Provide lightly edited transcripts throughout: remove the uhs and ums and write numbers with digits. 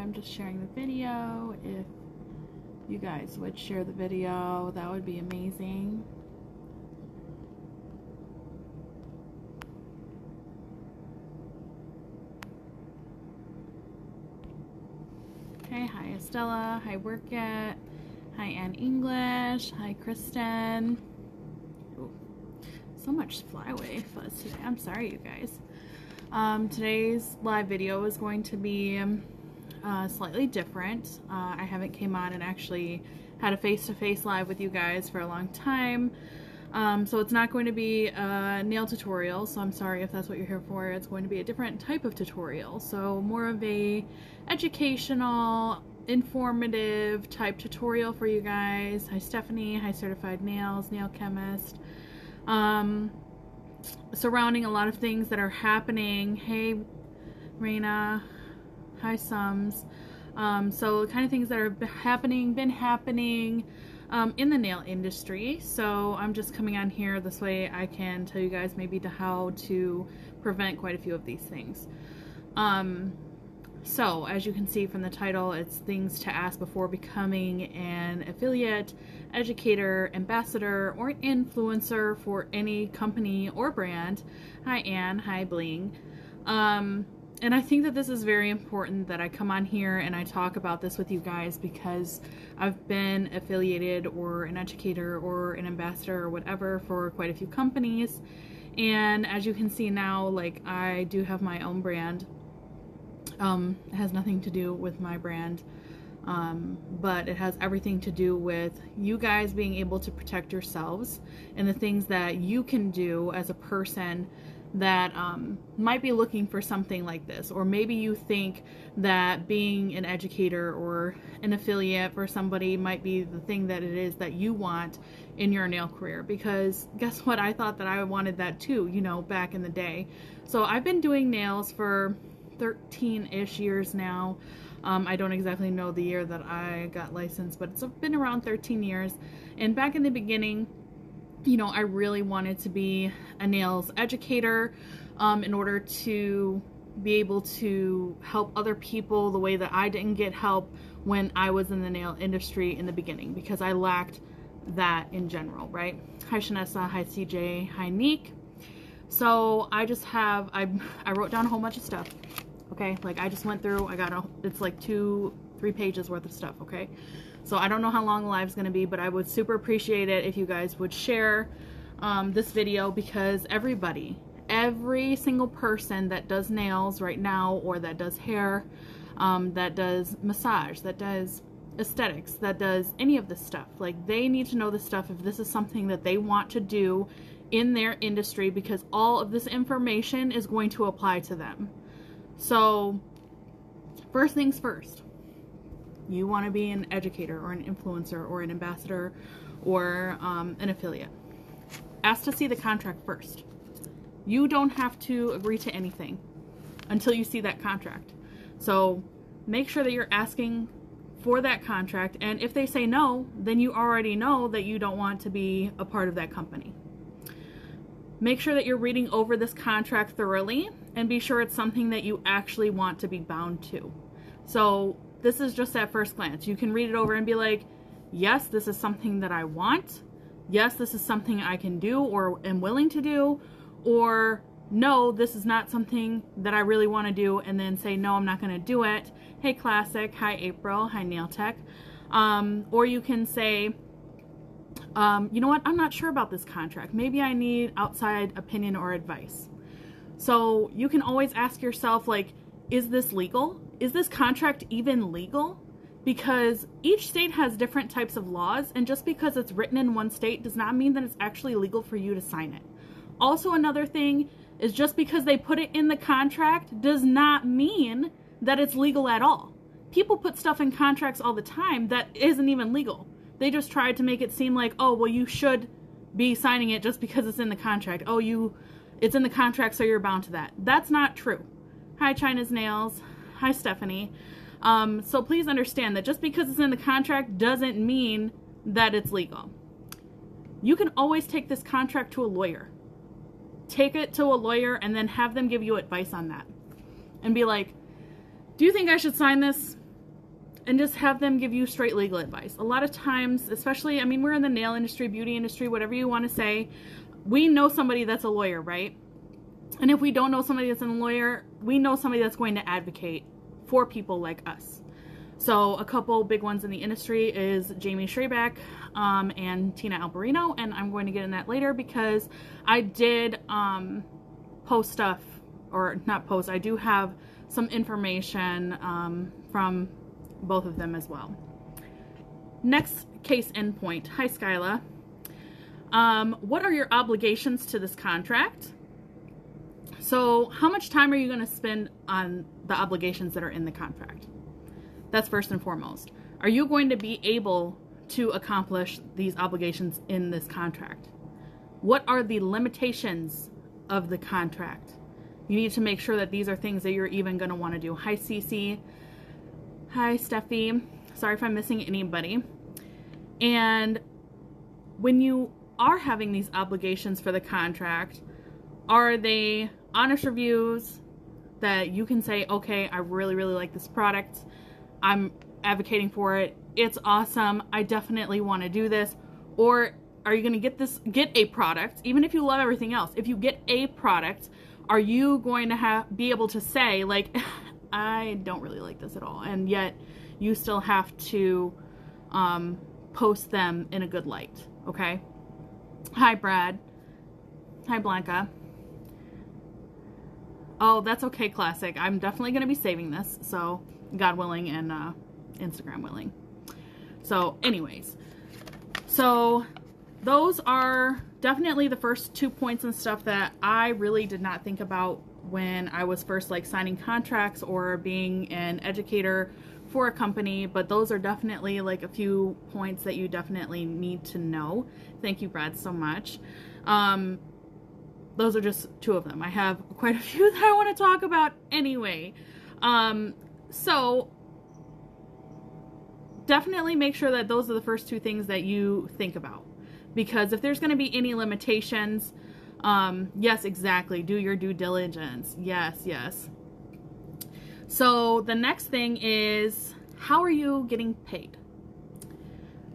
I'm just sharing the video. If you guys would share the video, that would be amazing. Okay, hi Estella, hi Workit, hi Ann English, hi Kristen. Ooh, so much flyaway fuzz today. I'm sorry, you guys. Today's live video is going to be slightly different. I haven't came on and actually had a face-to-face live with you guys for a long time. So it's not going to be a nail tutorial, so I'm sorry if that's what you're here for. It's going to be a different type of tutorial, so more of a educational, informative type tutorial for you guys. Hi Stephanie, hi Certified Nails, nail chemist. Surrounding a lot of things that are happening. Hey Raina, hi Sums. So the kind of things that are been happening in the nail industry. So I'm just coming on here this way I can tell you guys maybe how to prevent quite a few of these things. So as you can see from the title, it's things to ask before becoming an affiliate, educator, ambassador, or influencer for any company or brand. Hi Anne, hi Bling. And I think that this is very important that I come on here and I talk about this with you guys, because I've been affiliated or an educator or an ambassador or whatever for quite a few companies. And as you can see now, like, I do have my own brand. It has nothing to do with my brand, but it has everything to do with you guys being able to protect yourselves and the things that you can do as a person that might be looking for something like this. Or maybe you think that being an educator or an affiliate for somebody might be the thing that it is that you want in your nail career, because guess what, I thought that I wanted that too, you know, back in the day. So I've been doing nails for 13-ish years now. I don't exactly know the year that I got licensed, but it's been around 13 years. And back in the beginning, you know, I really wanted to be a nails educator in order to be able to help other people the way that I didn't get help when I was in the nail industry in the beginning, because I lacked that in general, right? Hi Shanessa, hi CJ, hi Neek. So I just have, I wrote down a whole bunch of stuff, okay? Like, I just went through, it's like 2-3 pages worth of stuff, okay? So I don't know how long the live is going to be, but I would super appreciate it if you guys would share this video, because every single person that does nails right now, or that does hair, that does massage, that does aesthetics, that does any of this stuff, like, they need to know this stuff if this is something that they want to do in their industry, because all of this information is going to apply to them. So first things first, you want to be an educator or an influencer or an ambassador or an affiliate. Ask to see the contract first. You don't have to agree to anything until you see that contract. So make sure that you're asking for that contract, and if they say no, then you already know that you don't want to be a part of that company. Make sure that you're reading over this contract thoroughly and be sure it's something that you actually want to be bound to. So this is just at first glance. You can read it over and be like, yes, this is something that I want. Yes, this is something I can do or am willing to do. Or no, this is not something that I really want to do, and then say, no, I'm not going to do it. Hey, Classic. Hi, April. Hi, Nail Tech. Or you can say, you know what, I'm not sure about this contract. Maybe I need outside opinion or advice. So you can always ask yourself, like, is this legal? Is this contract even legal? Because each state has different types of laws, and just because it's written in one state does not mean that it's actually legal for you to sign it. Also, another thing is, just because they put it in the contract does not mean that it's legal at all. People put stuff in contracts all the time that isn't even legal. They just tried to make it seem like, oh, well, you should be signing it just because it's in the contract. Oh, it's in the contract, so you're bound to that. That's not true. Hi, China's Nails. Hi, Stephanie. So please understand that just because it's in the contract doesn't mean that it's legal. You can always take this contract to a lawyer. Take it to a lawyer and then have them give you advice on that. And be like, do you think I should sign this? and just have them give you straight legal advice. A lot of times, especially, I mean, we're in the nail industry, beauty industry, whatever you want to say, we know somebody that's a lawyer, right? And if we don't know somebody that's a lawyer, we know somebody that's going to advocate for people like us. So a couple big ones in the industry is Jamie Schrabeck and Tina Alberino, and I'm going to get in that later because I did post stuff, or not post, I do have some information from both of them as well. Next case in point. Hi, Skyla. What are your obligations to this contract? So how much time are you going to spend on the obligations that are in the contract? That's first and foremost. Are you going to be able to accomplish these obligations in this contract? What are the limitations of the contract? You need to make sure that these are things that you're even going to want to do. Hi, Cece. Hi, Steffi. Sorry if I'm missing anybody. And when you are having these obligations for the contract, are they honest reviews that you can say, okay, I really, really like this product. I'm advocating for it. It's awesome. I definitely want to do this. Or are you going to get a product, even if you love everything else? If you get a product, are you going to be able to say, like, I don't really like this at all, and yet you still have to post them in a good light, okay? Hi, Brad. Hi, Blanca. Oh, that's okay, Classic. I'm definitely going to be saving this, so God willing and Instagram willing. So anyways, so those are definitely the first 2 points and stuff that I really did not think about when I was first like signing contracts or being an educator for a company, but those are definitely like a few points that you definitely need to know. Thank you, Brad, so much. Those are just 2 of them. I have quite a few that I want to talk about anyway. So definitely make sure that those are the first 2 things that you think about. Because if there's going to be any limitations, yes, exactly. Do your due diligence. Yes, yes. So the next thing is, how are you getting paid?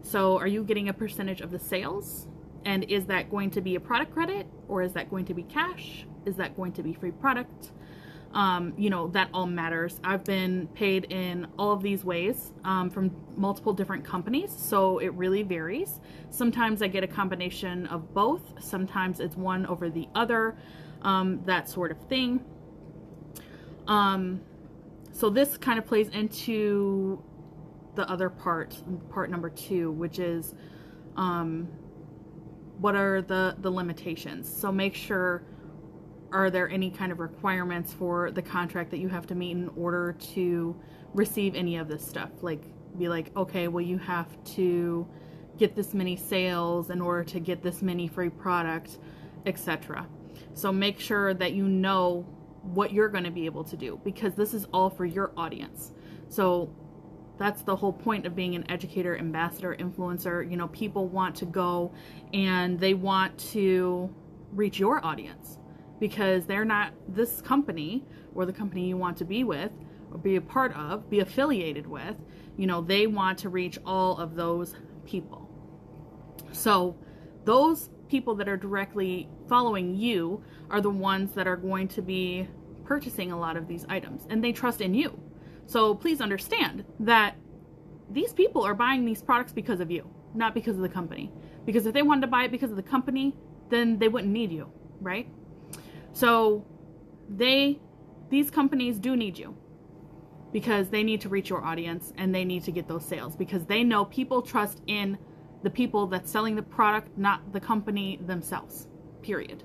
So are you getting a percentage of the sales? And is that going to be a product credit, or is that going to be cash? Is that going to be free product? You know, that all matters. I've been paid in all of these ways from multiple different companies, so it really varies. Sometimes I get a combination of both. Sometimes it's one over the other, that sort of thing. So this kind of plays into the other part number 2, which is what are the limitations. So make sure, are there any kind of requirements for the contract that you have to meet in order to receive any of this stuff? Like, be like, okay, well, you have to get this many sales in order to get this many free product, etc. So make sure that you know what you're going to be able to do, because this is all for your audience. So that's the whole point of being an educator, ambassador, influencer. You know, people want to go and they want to reach your audience, because they're not this company or the company you want to be with or be a part of, be affiliated with. You know, they want to reach all of those people. So those people that are directly following you are the ones that are going to be purchasing a lot of these items, and they trust in you. So please understand that these people are buying these products because of you, not because of the company. Because if they wanted to buy it because of the company, then they wouldn't need you, right? So these companies do need you, because they need to reach your audience and they need to get those sales, because they know people trust in the people that's selling the product, not the company themselves, period.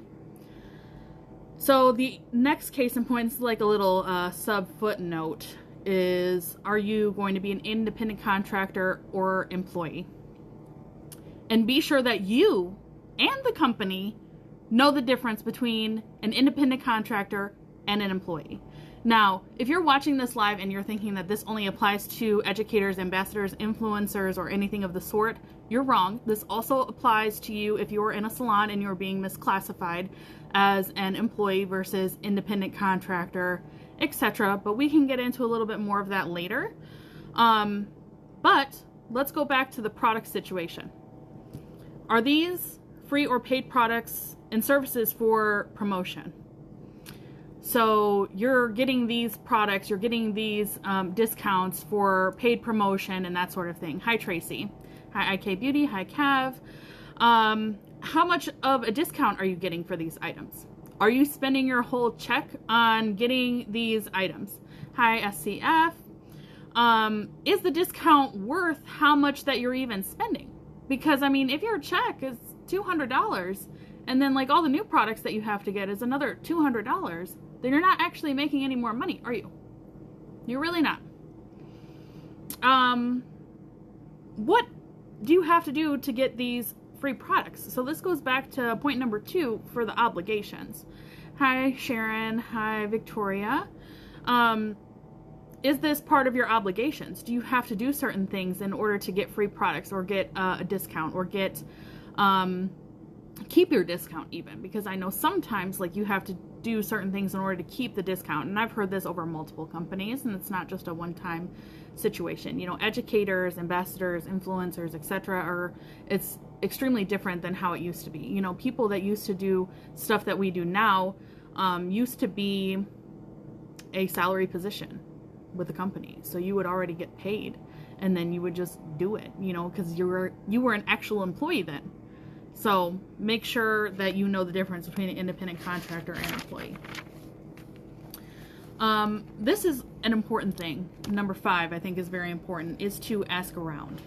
So the next case in point is like a little sub footnote is, are you going to be an independent contractor or employee? And be sure that you and the company know the difference between an independent contractor and an employee. Now, if you're watching this live and you're thinking that this only applies to educators, ambassadors, influencers, or anything of the sort, you're wrong. This also applies to you if you're in a salon and you're being misclassified as an employee versus independent contractor, etc. But we can get into a little bit more of that later. But let's go back to the product situation. Are these free or paid products and services for promotion? So you're getting these products, you're getting these discounts for paid promotion and that sort of thing. Hi, Tracy. Hi, IK Beauty. Hi, Cav. How much of a discount are you getting for these items? Are you spending your whole check on getting these items? Hi, SCF. Is the discount worth how much that you're even spending? Because, I mean, if your check is $200 and then like all the new products that you have to get is another $200, then you're not actually making any more money, are you? You're really not. What do you have to do to get these free products? So this goes back to point number 2 for the obligations. Hi, Sharon. Hi, Victoria. Is this part of your obligations? Do you have to do certain things in order to get free products or get a discount or get keep your discount even? Because I know sometimes like you have to do certain things in order to keep the discount, and I've heard this over multiple companies, and it's not just a one-time situation. You know, educators, ambassadors, influencers, etc. It's extremely different than how it used to be. You know, people that used to do stuff that we do now used to be a salary position with a company, so you would already get paid and then you would just do it, you know, because you were an actual employee then. So make sure that you know the difference between an independent contractor and employee. This is an important thing. Number 5, I think, is very important, is to ask around.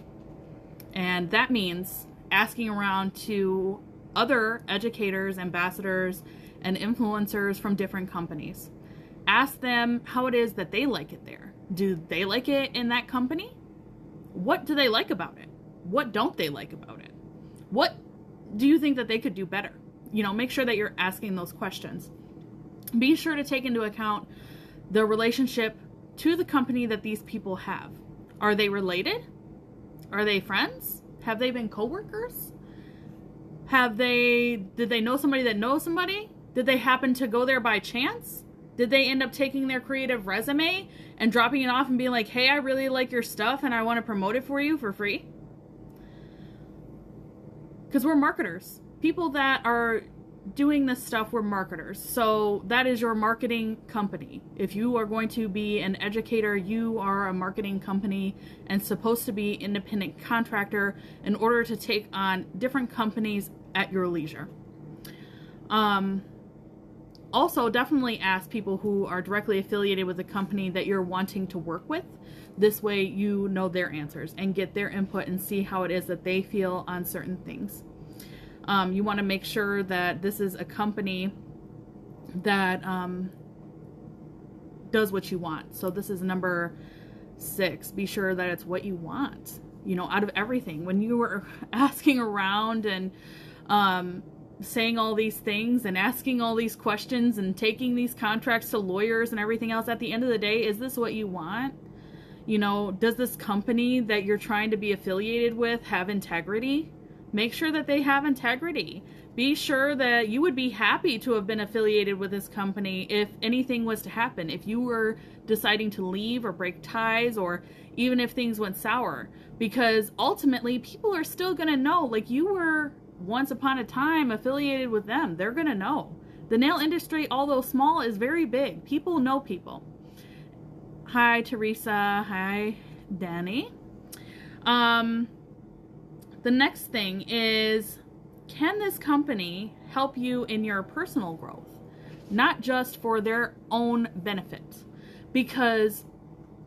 And that means asking around to other educators, ambassadors, and influencers from different companies. Ask them how it is that they like it there. Do they like it in that company? What do they like about it? What don't they like about it? What do you think that they could do better? You know, make sure that you're asking those questions. Be sure to take into account the relationship to the company that these people have. Are they related? Are they friends? Have they been coworkers? Did they know somebody that knows somebody? Did they happen to go there by chance? Did they end up taking their creative resume and dropping it off and being like, hey, I really like your stuff and I want to promote it for you for free? Because we're marketers. People that are doing this stuff, we're marketers. So that is your marketing company. If you are going to be an educator, you are a marketing company and supposed to be independent contractor in order to take on different companies at your leisure. Also, definitely ask people who are directly affiliated with the company that you're wanting to work with. This way you know their answers and get their input and see how it is that they feel on certain things. You want to make sure that this is a company that does what you want. So this is number 6. Be sure that it's what you want, you know, out of everything. When you were asking around and saying all these things and asking all these questions and taking these contracts to lawyers and everything else, at the end of the day, is this what you want? You know, does this company that you're trying to be affiliated with have integrity? Make sure that they have integrity. Be sure that you would be happy to have been affiliated with this company if anything was to happen. If you were deciding to leave or break ties, or even if things went sour, because ultimately people are still going to know, like, you were once upon a time affiliated with them. They're going to know. The nail industry, although small, is very big. People know people. Hi, Teresa. Hi, Danny. The next thing is, can this company help you in your personal growth? Not just for their own benefit. Because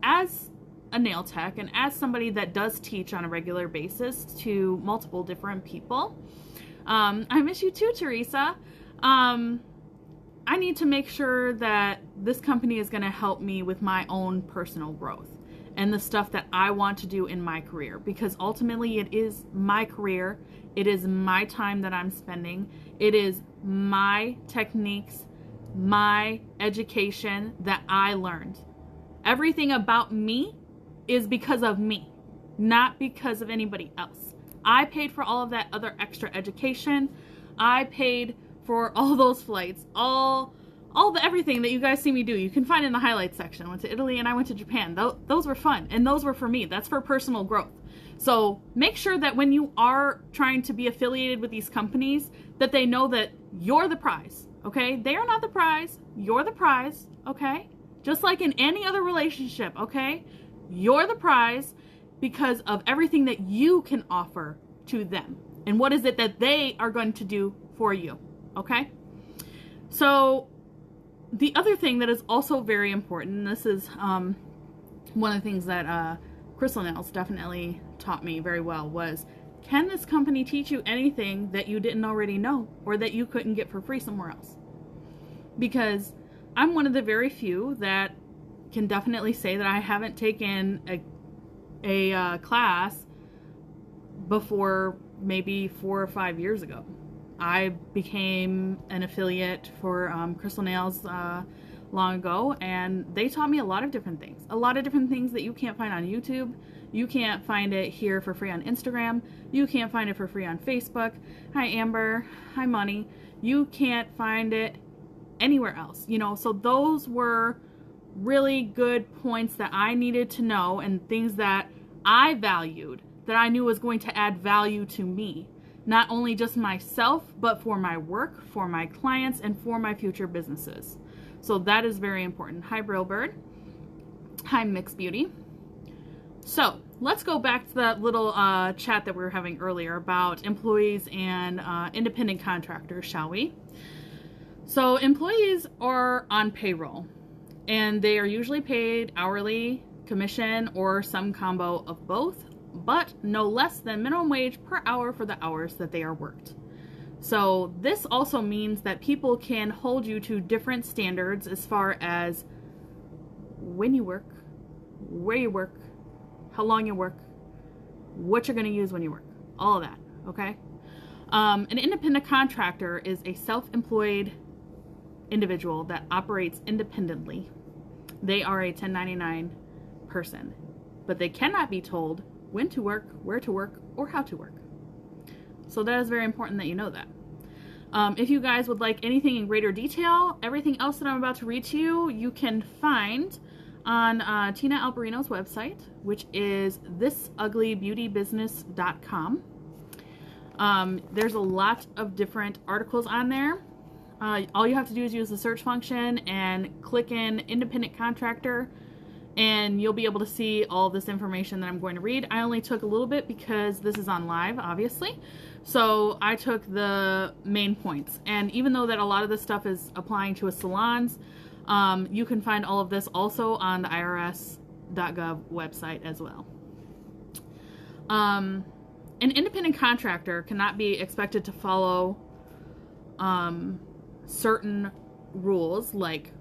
as a nail tech and as somebody that does teach on a regular basis to multiple different people, I miss you too, Teresa. I need to make sure that this company is going to help me with my own personal growth and the stuff that I want to do in my career, because ultimately it is my career. It is my time that I'm spending. It is my techniques, my education that I learned. Everything about me is because of me, not because of anybody else. I paid for all of that other extra education. I paid for all those flights, all everything that you guys see me do, you can find in the highlights section. I went to Italy and I went to Japan. Those were fun, and those were for me. That's for personal growth. So make sure that when you are trying to be affiliated with these companies, that they know that you're the prize, okay? They are not the prize. You're the prize, okay? Just like in any other relationship, okay? You're the prize because of everything that you can offer to them. And what is it that they are going to do for you, okay? So the other thing that is also very important, and this is one of the things that Crystal Nails definitely taught me very well, was, can this company teach you anything that you didn't already know or that you couldn't get for free somewhere else? Because I'm one of the very few that can definitely say that I haven't taken a class before maybe 4 or 5 years ago. I became an affiliate for Crystal Nails long ago, and they taught me a lot of different things. A lot of different things that you can't find on YouTube. You can't find it here for free on Instagram. You can't find it for free on Facebook. Hi, Amber. Hi, Money. You can't find it anywhere else. You know, so those were really good points that I needed to know, and things that I valued, that I knew was going to add value to me. Not only just myself, but for my work, for my clients, and for my future businesses. So that is very important. Hi, Brillbird. Hi, Mixed Beauty. So let's go back to that little chat that we were having earlier about employees and independent contractors, shall we? So employees are on payroll, and they are usually paid hourly, commission, or some combo of both, but no less than minimum wage per hour for the hours that they are worked. So this also means that people can hold you to different standards as far as when you work, where you work, how long you work, what you're going to use when you work, all of that, okay? An independent contractor is a self-employed individual that operates independently. They are a 1099 person, but they cannot be told when to work, where to work, or how to work. So that is very important that you know that. If you guys would like anything in greater detail, everything else that I'm about to read to you, you can find on Tina Alberino's website, which is thisuglybeautybusiness.com. There's a lot of different articles on there. All you have to do is use the search function and click in independent contractor, and you'll be able to see all this information that I'm going to read. I only took a little bit because this is on live, obviously. So I took the main points. And even though that a lot of this stuff is applying to salons, you can find all of this also on the IRS.gov website as well. An independent contractor cannot be expected to follow certain rules like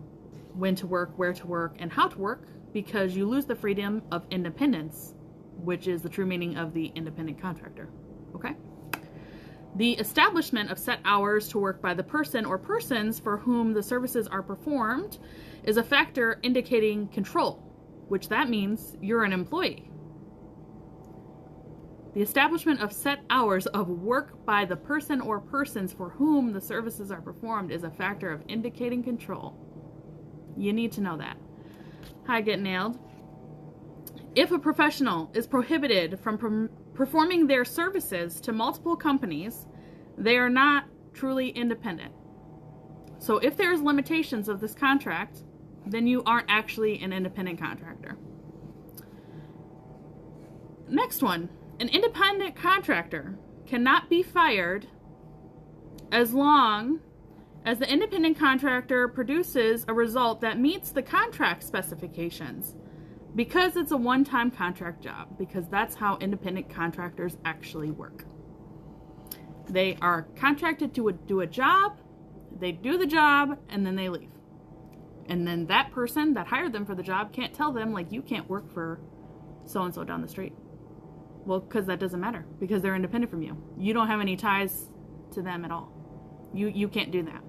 when to work, where to work, and how to work, because you lose the freedom of independence, which is the true meaning of the independent contractor, okay? The establishment of set hours to work by the person or persons for whom the services are performed is a factor indicating control, which that means you're an employee. The establishment of set hours of work by the person or persons for whom the services are performed is a factor of indicating control. You need to know that. Hi, Get Nailed. If a professional is prohibited from performing their services to multiple companies, they are not truly independent. So if there's limitations of this contract, then you aren't actually an independent contractor. Next one. An independent contractor cannot be fired as long as the independent contractor produces a result that meets the contract specifications, because it's a one-time contract job, because that's how independent contractors actually work. They are contracted to do a job, they do the job, and then they leave. And then that person that hired them for the job can't tell them, like, you can't work for so-and-so down the street. Well, because that doesn't matter, because they're independent from you. You don't have any ties to them at all. You can't do that.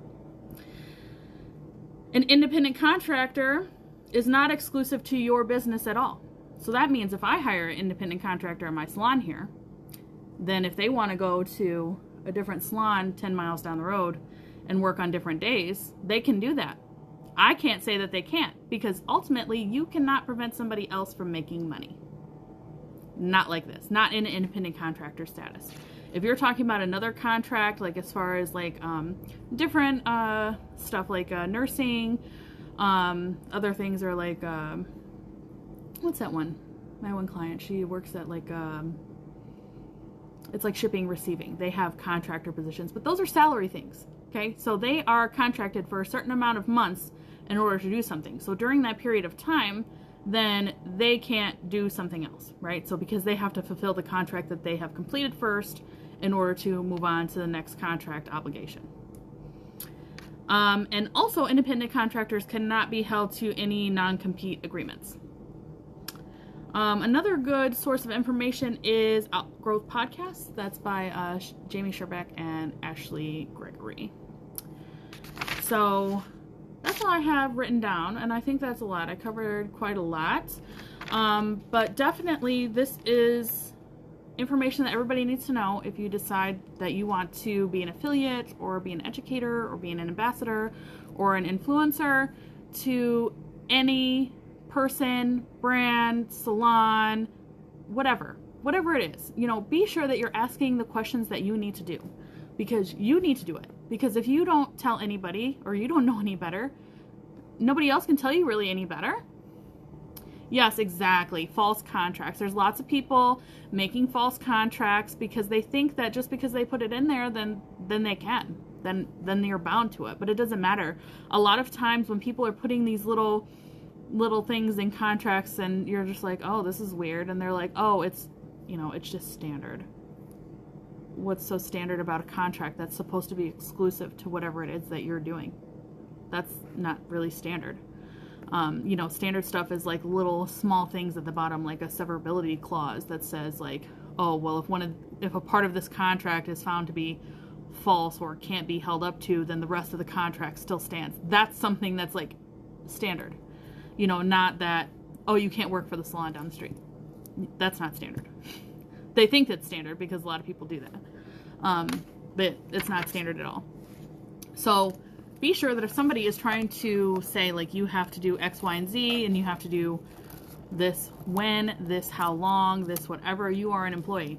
An independent contractor is not exclusive to your business at all. So that means if I hire an independent contractor in my salon here, then if they want to go to a different salon 10 miles down the road and work on different days, they can do that. I can't say that they can't, because ultimately you cannot prevent somebody else from making money. Not like this, not in an independent contractor status. If you're talking about another contract, like as far as like different stuff like nursing, other things are like, what's that one? My one client, she works at like, it's like shipping, receiving. They have contractor positions, but those are salary things, okay? So they are contracted for a certain amount of months in order to do something. So during that period of time, then they can't do something else, right? So because they have to fulfill the contract that they have completed first in order to move on to the next contract obligation. And also independent contractors cannot be held to any non-compete agreements. Another good source of information is Outgrowth Podcast. That's by Jamie Sherbeck and Ashley Gregory. So that's all I have written down, and I think that's a lot. I covered quite a lot. But definitely this is information that everybody needs to know if you decide that you want to be an affiliate or be an educator or be an ambassador or an influencer to any person, brand, salon, whatever it is. You know, be sure that you're asking the questions that you need to do, because you need to do it. Because if you don't tell anybody or you don't know any better, nobody else can tell you really any better. Yes, exactly. False contracts. There's lots of people making false contracts because they think that just because they put it in there, then they can. Then you're bound to it. But it doesn't matter. A lot of times when people are putting these little things in contracts and you're just like, oh, this is weird. And they're like, oh, it's just standard. What's so standard about a contract that's supposed to be exclusive to whatever it is that you're doing? That's not really standard. Standard stuff is like little small things at the bottom, like a severability clause that says like, oh, well, if a part of this contract is found to be false or can't be held up to, then the rest of the contract still stands. That's something that's like standard. Not that, oh, you can't work for the salon down the street. That's not standard. They think that's standard because a lot of people do that. But it's not standard at all. So be sure that if somebody is trying to say, like, you have to do X, Y, and Z, and you have to do this when, this how long, this whatever, you are an employee.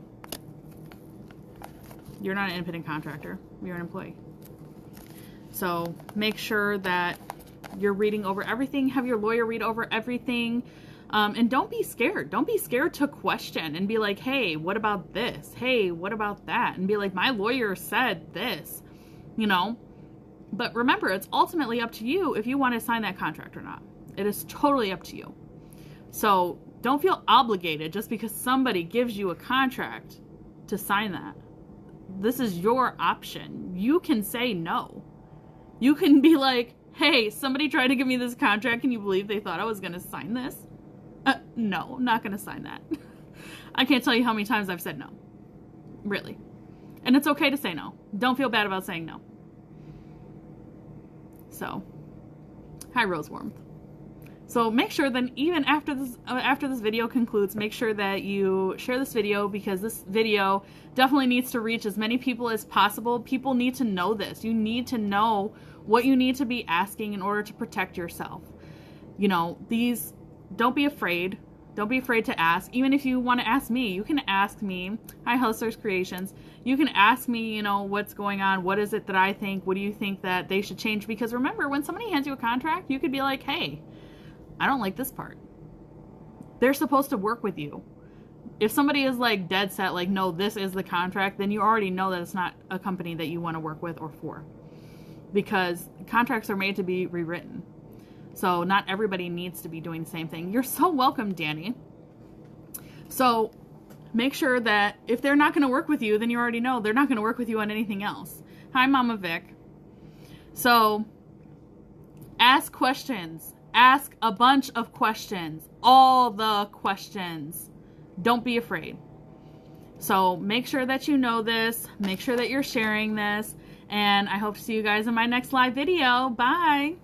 You're not an independent contractor. You're an employee. So make sure that you're reading over everything. Have your lawyer read over everything. And don't be scared. Don't be scared to question and be like, hey, what about this? Hey, what about that? And be like, my lawyer said this, But remember, it's ultimately up to you if you want to sign that contract or not. It is totally up to you. So don't feel obligated just because somebody gives you a contract to sign that. This is your option. You can say no. You can be like, hey, somebody tried to give me this contract. Can you believe they thought I was going to sign this? No, I'm not going to sign that. I can't tell you how many times I've said no. Really. And it's okay to say no. Don't feel bad about saying no. So, hi, Rose Warmth. So make sure that even after this video concludes, make sure that you share this video, because this video definitely needs to reach as many people as possible. People need to know this. You need to know what you need to be asking in order to protect yourself. Don't be afraid. Don't be afraid to ask. Even if you want to ask me, you can ask me. Hi, Hustlers Creations. You can ask me, what's going on? What is it that I think? What do you think that they should change? Because remember, when somebody hands you a contract, you could be like, hey, I don't like this part. They're supposed to work with you. If somebody is like dead set, like, no, this is the contract, then you already know that it's not a company that you want to work with or for. Because contracts are made to be rewritten. So not everybody needs to be doing the same thing. You're so welcome, Danny. So make sure that if they're not going to work with you, then you already know they're not going to work with you on anything else. Hi, Mama Vic. So ask questions. Ask a bunch of questions. All the questions. Don't be afraid. So make sure that you know this. Make sure that you're sharing this. And I hope to see you guys in my next live video. Bye.